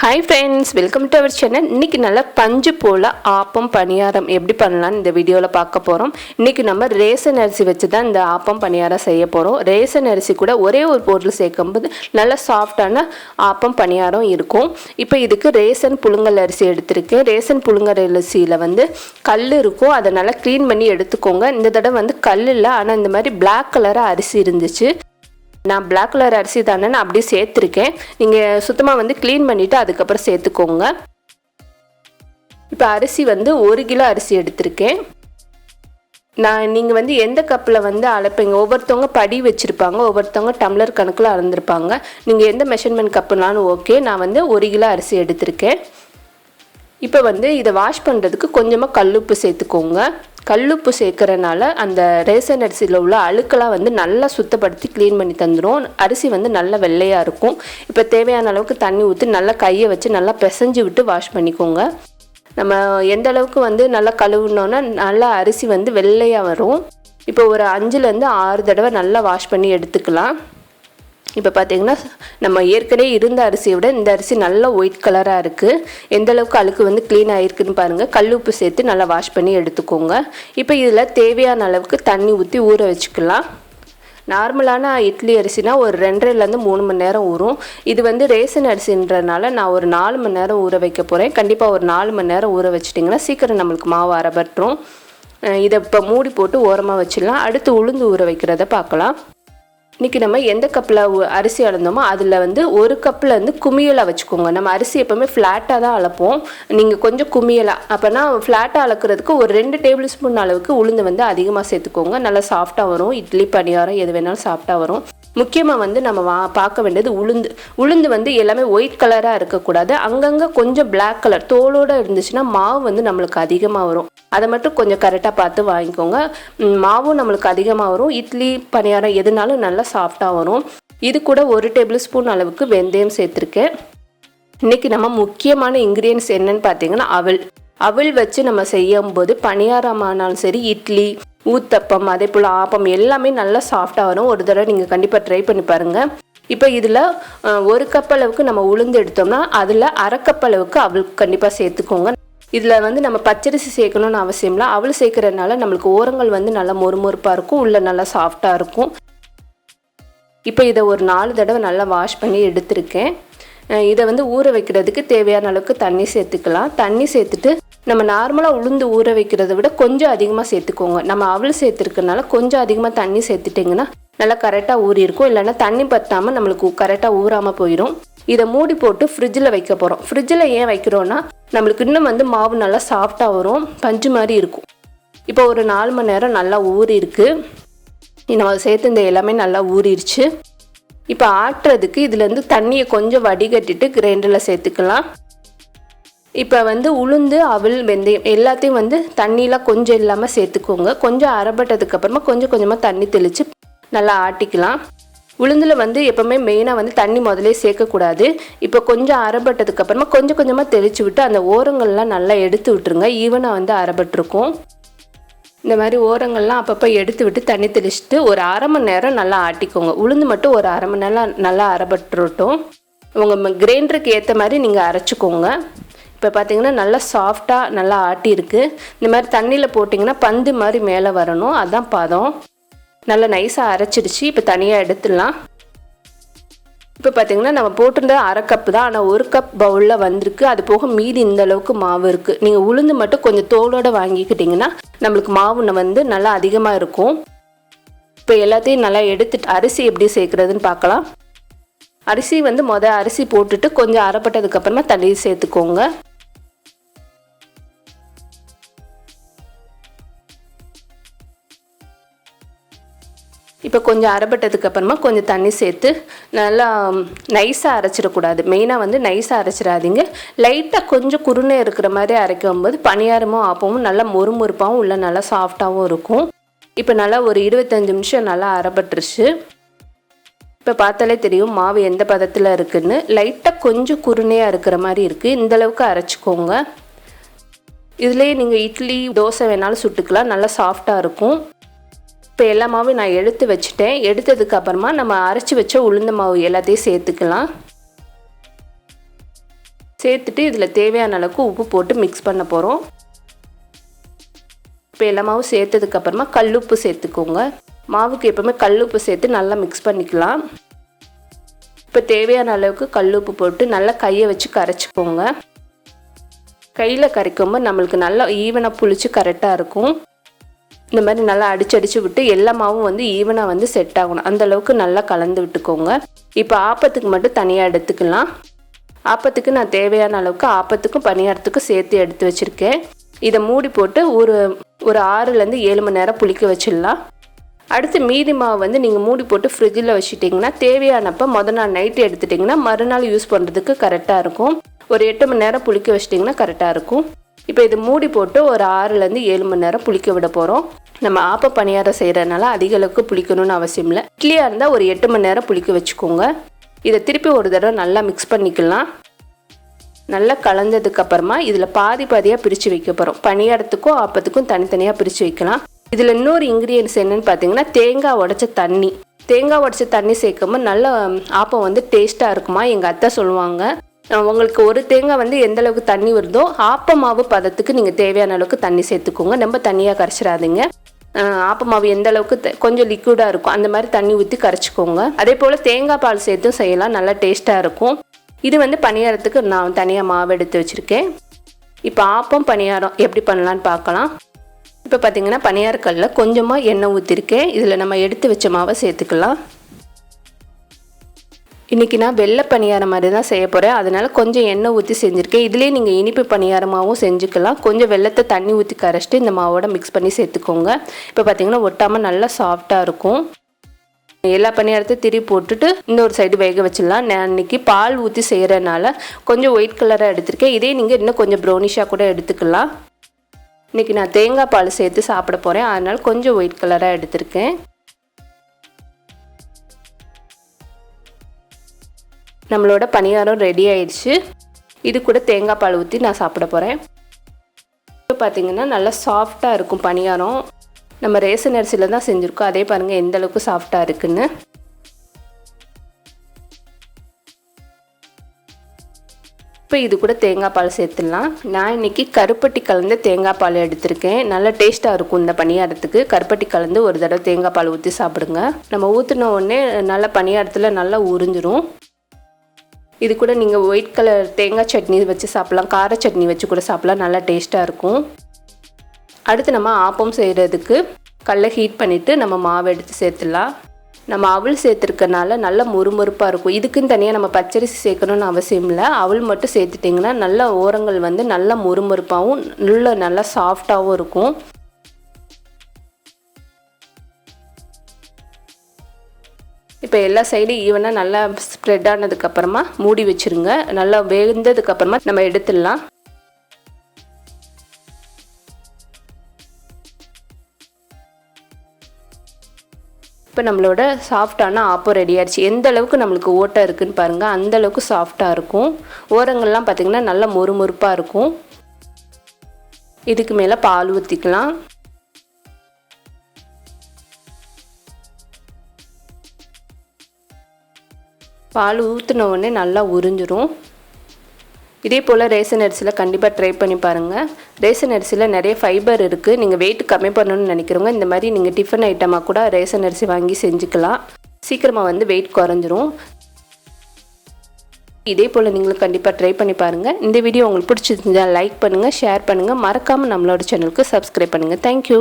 Hi friends, welcome to our channel. இன்னைக்கு நல்ல பஞ்சு போல ஆப்பம் பணியாரம் எப்படி பண்ணலாம் இந்த வீடியோல பார்க்க போறோம். இன்னைக்கு நம்ம ரேஷன் அரிசி வச்சு தான் இந்த ஆப்பம் பணியாரம் செய்ய போறோம். ரேஷன் அரிசி கூட ஒரே ஒரு பொருள் சேர்க்கும்போது நல்ல சாஃப்ட்டான ஆப்பம் பணியாரம் இருக்கும். இப்போ இதுக்கு ரேஷன் புழுங்கல் அரிசி எடுத்துருக்கேன். ரேஷன் புழுங்கல் அரிசியில வந்து கல் இருக்கும். அதை நல்லா க்ளீன் பண்ணி எடுத்துக்கோங்க. இந்த தடவை வந்து கல் இல்லை, ஆனால் இந்த மாதிரி பிளாக் கலரா அரிசி இருந்துச்சு. நான் பிளாக் கலர் அரிசி தானே நான் அப்படியே சேர்த்துருக்கேன். நீங்கள் சுத்தமாக வந்து க்ளீன் பண்ணிவிட்டு அதுக்கப்புறம் சேர்த்துக்கோங்க. இப்போ அரிசி வந்து 1 கிலோ அரிசி எடுத்திருக்கேன். நீங்கள் வந்து எந்த கப்பில் வந்து அளப்பீங்க, ஒவ்வொருத்தவங்க படி வச்சுருப்பாங்க, ஒவ்வொருத்தவங்க டம்ளர் கணக்கில் அளந்துருப்பாங்க. நீங்கள் எந்த மெஷர்மெண்ட் கப்புனாலும் ஓகே. நான் வந்து 1 கிலோ அரிசி எடுத்திருக்கேன். இப்போ வந்து இதை வாஷ் பண்ணுறதுக்கு கொஞ்சமாக கல்லுப்பு சேர்த்துக்கோங்க. கல்லுப்பு சேர்க்கறனால அந்த ரேஷன் அரிசியில் உள்ள அழுக்கெல்லாம் வந்து நல்லா சுத்தப்படுத்தி க்ளீன் பண்ணி தந்துடும். அரிசி வந்து நல்லா வெள்ளையாக இருக்கும். இப்போ தேவையான அளவுக்கு தண்ணி ஊற்றி நல்லா கையை வச்சு நல்லா பிசைஞ்சு விட்டு வாஷ் பண்ணிக்கோங்க. நம்ம எந்த அளவுக்கு வந்து நல்லா கழுவுனோன்னா நல்லா அரிசி வந்து வெள்ளையாக வரும். இப்போ ஒரு 5லேருந்து 6 தடவை நல்லா வாஷ் பண்ணி எடுத்துக்கலாம். இப்போ பார்த்தீங்கன்னா நம்ம ஏற்கனவே இருந்த அரிசியை விட இந்த அரிசி நல்லா ஒயிட் கலராக இருக்குது. எந்த அளவுக்கு அழுக்கு வந்து க்ளீன் ஆகிருக்குன்னு பாருங்கள். கல் உப்பு சேர்த்து நல்லா வாஷ் பண்ணி எடுத்துக்கோங்க. இப்போ இதில் தேவையான அளவுக்கு தண்ணி ஊற்றி ஊற வச்சுக்கலாம். நார்மலான இட்லி அரிசினா ஒரு 2.5லேருந்து 3 மணி நேரம் ஊறும். இது வந்து ரேஷன் அரிசின்றனால நான் ஒரு 4 மணி நேரம் ஊற வைக்க போகிறேன். கண்டிப்பாக ஒரு 4 மணி நேரம் ஊற வச்சிட்டிங்கன்னா சீக்கிரம் நம்மளுக்கு மாவு அரைபட்டுரும். இதை இப்போ மூடி போட்டு ஓரமாக வச்சிடலாம். அடுத்து உளுந்து ஊற வைக்கிறத பார்க்கலாம். இன்றைக்கி நம்ம எந்த கப்பில் அரிசி அளந்தோமோ அதில் வந்து 1 கப்பில் வந்து குமியலாக வச்சுக்கோங்க. நம்ம அரிசி எப்போவுமே ஃப்ளாட்டாக தான் அளப்போம். நீங்கள் கொஞ்சம் குமியலாக, அப்போனா ஃப்ளாட்டாக அளக்கிறதுக்கு ஒரு 2 டேபிள் ஸ்பூன் அளவுக்கு உளுந்து வந்து அதிகமாக சேர்த்துக்கோங்க. நல்லா சாஃப்டாக வரும். இட்லி பணியாரம் எது வேணாலும் சாஃப்டாக வரும். முக்கியமாக வந்து நம்ம பார்க்க வேண்டியது உளுந்து வந்து எல்லாமே ஒயிட் கலராக இருக்கக்கூடாது. அங்கங்கே கொஞ்சம் பிளாக் கலர் தோலோடு இருந்துச்சுன்னா மாவு வந்து நம்மளுக்கு அதிகமாக வரும். அதை மட்டும் கொஞ்சம் கரெக்டாக பார்த்து வாங்கிக்கோங்க. மாவும் நம்மளுக்கு அதிகமாக வரும். இட்லி பணியாரம் எதுனாலும் நல்லா சாஃப்டாக வரும். இது கூட 1 டேபிள் ஸ்பூன் அளவுக்கு வெந்தயம் சேர்த்துருக்கேன். இன்றைக்கி நம்ம முக்கியமான இன்க்ரீடியன்ஸ் என்னன்னு பார்த்தீங்கன்னா அவல் வச்சு நம்ம செய்யும்போது பணியாரமானாலும் சரி, இட்லி, ஊத்தப்பம், அதே போல் ஆப்பம் எல்லாமே நல்லா சாஃப்டாக வரும். ஒரு தடவை நீங்கள் கண்டிப்பாக ட்ரை பண்ணி பாருங்கள். இப்போ இதில் 1 கப் அளவுக்கு நம்ம உளுந்து எடுத்தோம்னா அதில் 1/2 கப் அளவுக்கு அவல் கண்டிப்பாக சேர்த்துக்கோங்க. இதில் வந்து நம்ம பச்சரிசி சேர்க்கணும்னு அவசியம் இல்லை. அவல் சேர்க்கறதுனால நம்மளுக்கு ஓரங்கள் வந்து நல்லா மொறுமொறுப்பாக இருக்கும், உள்ள நல்லா சாஃப்டாக இருக்கும். இப்போ இதை ஒரு 4 தடவை நல்லா வாஷ் பண்ணி எடுத்திருக்கேன். இதை வந்து ஊற வைக்கிறதுக்கு தேவையான அளவுக்கு தண்ணி சேர்த்துக்கலாம். தண்ணி சேர்த்துட்டு நம்ம நார்மலாக உளுந்து ஊற வைக்கிறத விட கொஞ்சம் அதிகமாக சேர்த்துக்கோங்க. நம்ம அவல் சேர்த்துருக்கனால கொஞ்சம் அதிகமாக தண்ணி சேர்த்துட்டிங்கன்னா நல்லா கரெக்டாக ஊறி இருக்கும். இல்லைன்னா தண்ணி பற்றாமல் நம்மளுக்கு கரெக்டாக ஊறாமல் போயிடும். இதை மூடி போட்டு ஃப்ரிட்ஜில் வைக்க போகிறோம். ஃப்ரிட்ஜில் ஏன் வைக்கிறோன்னா நம்மளுக்கு இன்னும் வந்து மாவு நல்லா சாஃப்டாக வரும், பஞ்சு மாதிரி இருக்கும். இப்போ ஒரு 4 மணி நேரம் நல்லா ஊறி இருக்குது. நம்ம சேர்த்து இந்த எல்லாமே நல்லா ஊறிடுச்சு. இப்போ ஆட்டுறதுக்கு இதுலேருந்து தண்ணியை கொஞ்சம் வடிகட்டிட்டு கிரைண்டரில் சேர்த்துக்கலாம். இப்போ வந்து உளுந்து, அவல், வெந்தயம் எல்லாத்தையும் வந்து தண்ணியெலாம் கொஞ்சம் இல்லாமல் சேர்த்துக்கோங்க. கொஞ்சம் அரைப்பட்டதுக்கு அப்புறமா கொஞ்சம் கொஞ்சமாக தண்ணி தெளித்து நல்லா ஆட்டிக்கலாம். உளுந்தில் வந்து எப்போவுமே மெயினாக வந்து தண்ணி முதலே சேர்க்கக்கூடாது. இப்போ கொஞ்சம் அரைப்பட்டதுக்கு அப்புறமா கொஞ்சம் கொஞ்சமாக தெளித்து விட்டு அந்த ஓரங்கள்லாம் நல்லா எடுத்து விட்டுருங்க. ஈவனாக வந்து அரைப்பட்டிருக்கும். இந்த மாதிரி ஓரங்கள்லாம் அப்பப்போ எடுத்து விட்டு தண்ணி தெளிச்சுட்டு ஒரு 1/2 மணி நேரம் நல்லா ஆட்டிக்கோங்க. உளுந்து மட்டும் ஒரு 1/2 மணி நேரம் நல்லா அரைப்பட்டுருட்டும். உங்கள் கிரைண்டருக்கு ஏற்ற மாதிரி நீங்கள் அரைச்சிக்கோங்க. இப்போ பார்த்தீங்கன்னா நல்லா சாஃப்டாக நல்லா ஆட்டியிருக்கு. இந்த மாதிரி தண்ணியில் போட்டிங்கன்னா பந்து மாதிரி மேலே வரணும், அதுதான் பதம். நல்லா நைஸாக அரைச்சிடுச்சு. இப்போ தனியாக எடுத்துடலாம். இப்போ பார்த்தீங்கன்னா நம்ம போட்டிருந்த 1/2 கப்பு தான், ஆனால் 1 கப் பவுலில் வந்திருக்கு. அது போக மீதி இந்த அளவுக்கு மாவு இருக்குது. நீங்கள் உளுந்து மட்டும் கொஞ்சம் தோலோடு வாங்கிக்கிட்டிங்கன்னா நம்மளுக்கு மாவு வந்து நல்லா அதிகமாக இருக்கும். இப்போ எல்லாத்தையும் நல்லா எடுத்துட்டு அரிசி எப்படி சேர்க்குறதுன்னு பார்க்கலாம். அரிசி வந்து அரிசி போட்டுட்டு கொஞ்சம் அரைப்பட்டதுக்கப்புறமா தண்ணி சேர்த்துக்கோங்க. இப்போ கொஞ்சம் அரைப்பட்டதுக்கு அப்புறமா கொஞ்சம் தண்ணி சேர்த்து நல்லா நைஸாக அரைச்சிடக்கூடாது. மெயினாக வந்து நைஸாக அரைச்சிடாதீங்க. லைட்டாக கொஞ்சம் குருணை இருக்கிற மாதிரி அரைக்கும்போது பணியாரமும் ஆப்பமும் நல்லா மொறுமொறுப்பாகவும் உள்ள நல்லா சாஃப்டாகவும் இருக்கும். இப்போ நல்லா ஒரு 25 நிமிஷம் நல்லா அரைப்பட்டுருச்சு. இப்போ பார்த்தாலே தெரியும் மாவு எந்த பதத்தில் இருக்குதுன்னு. லைட்டாக கொஞ்சம் குருணையாக இருக்கிற மாதிரி இருக்குது. இந்தளவுக்கு அரைச்சிக்கோங்க. இதுலேயே நீங்கள் இட்லி, தோசை வேணாலும் சுட்டுக்கலாம், நல்லா சாஃப்டாக இருக்கும். இப்போ எல்லா மாவும் நான் எடுத்து வச்சுட்டேன். எடுத்ததுக்கு அப்புறமா நம்ம அரைச்சி வச்ச உளுந்த மாவு எல்லாத்தையும் சேர்த்துக்கலாம். சேர்த்துட்டு இதில் தேவையான அளவுக்கு உப்பு போட்டு மிக்ஸ் பண்ண போகிறோம். இப்போ எல்லா மாவும் சேர்த்ததுக்கப்புறமா கல்லுப்பு சேர்த்துக்கோங்க. மாவுக்கு எப்போவுமே கல்லுப்பு சேர்த்து நல்லா மிக்ஸ் பண்ணிக்கலாம். இப்போ தேவையான அளவுக்கு கல்லுப்பு போட்டு நல்லா கையை வச்சு கரைச்சிக்கோங்க. கையில் கரைக்கும்போது நம்மளுக்கு நல்லா ஈவனாக புளிச்சு கரெக்டாக இருக்கும். இந்த மாதிரி நல்லா அடிச்சு விட்டு எல்லா மாவும் வந்து ஈவனாக வந்து செட் ஆகணும். அந்தளவுக்கு நல்லா கலந்து விட்டுக்கோங்க. இப்போ ஆப்பத்துக்கு மட்டும் தனியாக எடுத்துக்கலாம். ஆப்பத்துக்கு நான் தேவையான அளவுக்கு ஆப்பத்துக்கும் பணியாரத்துக்கும் சேர்த்து எடுத்து வச்சுருக்கேன். இதை மூடி போட்டு ஒரு 6லேருந்து 7 மணி நேரம் புளிக்க வச்சிடலாம். அடுத்து மீதி மாவு வந்து நீங்கள் மூடி போட்டு ஃப்ரிட்ஜில் வச்சுட்டிங்கன்னா தேவையானப்போ மொதல் நாள் நைட்டு எடுத்துட்டிங்கன்னா மறுநாள் யூஸ் பண்ணுறதுக்கு கரெக்டாக இருக்கும். ஒரு 8 மணி நேரம் புளிக்க வச்சிட்டிங்கன்னா கரெக்டாக இருக்கும். இப்போ இது மூடி போட்டு ஒரு 6லேருந்து 7 மணி நேரம் புளிக்க விட போகிறோம். நம்ம ஆப்ப பணியாரம் செய்கிறதுனால அதிக அளவுக்கு புளிக்கணும்னு அவசியம் இல்லை. இட்லியாக இருந்தால் ஒரு 8 மணி நேரம் புளிக்க வச்சுக்கோங்க. இதை திருப்பி ஒரு தடவை நல்லா மிக்ஸ் பண்ணிக்கலாம். நல்லா கலந்ததுக்கப்புறமா இதில் பாதியாக பிரித்து வைக்க போகிறோம். பணியாரத்துக்கும் ஆப்பத்துக்கும் தனித்தனியாக பிரித்து வைக்கலாம். இதில் இன்னொரு இன்க்ரீடியன்ஸ் என்னென்னு பார்த்தீங்கன்னா தேங்காய் உடைச்ச தண்ணி. தேங்காய் உடைச்ச தண்ணி சேர்க்கும்போது நல்ல ஆப்பம் வந்து டேஸ்ட்டாக இருக்குமா எங்கள் அத்தை சொல்லுவாங்க. உங்களுக்கு ஒரு தேங்காய் வந்து எந்த அளவுக்கு தண்ணி வருதோ ஆப்ப மாவு பதத்துக்கு நீங்கள் தேவையான அளவுக்கு தண்ணி சேர்த்துக்கோங்க. ரொம்ப தண்ணியாக கரைச்சிடாதீங்க. ஆப்ப மாவு எந்த அளவுக்கு கொஞ்சம் லிக்விடாக இருக்கும் அந்த மாதிரி தண்ணி ஊற்றி கரைச்சிக்கோங்க. அதே போல் தேங்காய் பால் சேர்த்தும் செய்யலாம், நல்லா டேஸ்ட்டாக இருக்கும். இது வந்து பணியாரத்துக்கு நான் தனியாக மாவு எடுத்து வச்சுருக்கேன். இப்போ ஆப்பம் பணியாரம் எப்படி பண்ணலான்னு பார்க்கலாம். இப்போ பார்த்தீங்கன்னா பணியாரக்கல்லில் கொஞ்சமாக எண்ணெய் ஊற்றிருக்கேன். இதில் நம்ம எடுத்து வச்ச மாவை சேர்த்துக்கலாம். இன்றைக்கி நான் வெள்ளை பணியாரம் மாதிரி தான் செய்ய போகிறேன். அதனால் கொஞ்சம் எண்ணெய் ஊற்றி செஞ்சுருக்கேன். இதுலேயே நீங்கள் இனிப்பு பணியாரமாகவும் செஞ்சுக்கலாம். கொஞ்சம் வெள்ளத்தை தண்ணி ஊற்றி கரைச்சிட்டு இந்த மாவோட மிக்ஸ் பண்ணி சேர்த்துக்கோங்க. இப்போ பார்த்தீங்கன்னா ஒட்டாமல் நல்லா சாஃப்டாக இருக்கும். எல்லா பணியாரத்தையும் திரி போட்டுட்டு இன்னொரு சைடு வேக வச்சிடலாம். நான் இன்றைக்கி பால் ஊற்றி செய்கிறனால கொஞ்சம் ஒயிட் கலராக எடுத்திருக்கேன். இதே நீங்கள் இன்னும் கொஞ்சம் ப்ரௌனிஷாக கூட எடுத்துக்கலாம். இன்றைக்கி நான் தேங்காய் பால் சேர்த்து சாப்பிட போகிறேன். அதனால் கொஞ்சம் ஒயிட் கலராக எடுத்திருக்கேன். நம்மளோட பணியாரம் ரெடி ஆயிடுச்சு. இது கூட தேங்காய் பால் ஊற்றி நான் சாப்பிட போகிறேன். இப்போ பார்த்திங்கன்னா நல்லா சாஃப்டாக இருக்கும் பணியாரம். நம்ம ரேஷன் அரிசியில் தான் செஞ்சுருக்கோம். அதே பாருங்கள் எந்த அளவுக்கு சாஃப்டாக இருக்குன்னு. இப்போ இது கூட தேங்காய் பால் சேர்த்துடலாம். நான் இன்றைக்கி கருப்பட்டி கலந்து தேங்காய் பால் எடுத்திருக்கேன். நல்லா டேஸ்ட்டாக இருக்கும் இந்த பணியாரத்துக்கு. கருப்பட்டி கலந்து ஒரு தடவை தேங்காய் பால் ஊற்றி சாப்பிடுங்க. நம்ம ஊற்றின உடனே நல்லா பணியாரத்தில் நல்லா உறிஞ்சிரும். இது கூட நீங்கள் ஒயிட் கலர் தேங்காய் சட்னி வச்சு சாப்பிட்லாம், கார சட்னி வச்சு கூட சாப்பிட்லாம், நல்லா டேஸ்ட்டாக இருக்கும். அடுத்து நம்ம ஆப்பம் செய்கிறதுக்கு கல்லை ஹீட் பண்ணிவிட்டு நம்ம மாவு எடுத்து சேர்த்துடலாம். நம்ம அவல் சேர்த்துருக்கனால நல்லா முறுமுறுப்பாக இருக்கும். இதுக்குன்னு தனியாக நம்ம பச்சரிசி சேர்க்கணுன்னு அவசியம் இல்லை. அவல் மட்டும் சேர்த்துட்டிங்கன்னா நல்லா ஓரங்கள் வந்து நல்லா முறுமுறுப்பாகவும் நல்லா சாஃப்டாகவும் இருக்கும். இப்போ எல்லா சைடும் ஈவனாக நல்லா ஸ்ப்ரெட் ஆனதுக்கப்புறமா மூடி வச்சுருங்க. நல்லா வெந்ததுக்கப்புறமா நம்ம எடுத்துடலாம். இப்போ நம்மளோட சாஃப்டான ஆப்பம் ரெடி ஆயிடுச்சு. எந்த அளவுக்கு நம்மளுக்கு ஓட்டை இருக்குதுன்னு பாருங்கள். அந்த அளவுக்கு சாஃப்டாக இருக்கும். ஓரங்கள்லாம் பார்த்திங்கன்னா நல்லா முறுமுறுப்பாக இருக்கும். இதுக்கு மேலே பால் ஊற்றிக்கலாம். பால் ஊற்றின உடனே நல்லா உறிஞ்சிரும். இதே போல் ரேஷன் அரிசியில் கண்டிப்பாக ட்ரை பண்ணி பாருங்கள். ரேஷன் அரிசியில் நிறைய ஃபைபர் இருக்குது. நீங்கள் வெயிட் கம்மி பண்ணணும்னு நினைக்கிறவங்க இந்த மாதிரி நீங்கள் டிஃபன் ஐட்டமாக கூட ரேஷன் அரிசி வாங்கி செஞ்சுக்கலாம். சீக்கிரமாக வந்து வெயிட் குறைஞ்சிரும். இதே போல் நீங்களும் கண்டிப்பாக ட்ரை பண்ணி பாருங்கள். இந்த வீடியோ உங்களுக்கு பிடிச்சிருந்தா லைக் பண்ணுங்கள், ஷேர் பண்ணுங்கள். மறக்காமல் நம்மளோட சேனலுக்கு சப்ஸ்கிரைப் பண்ணுங்கள். தேங்க்யூ.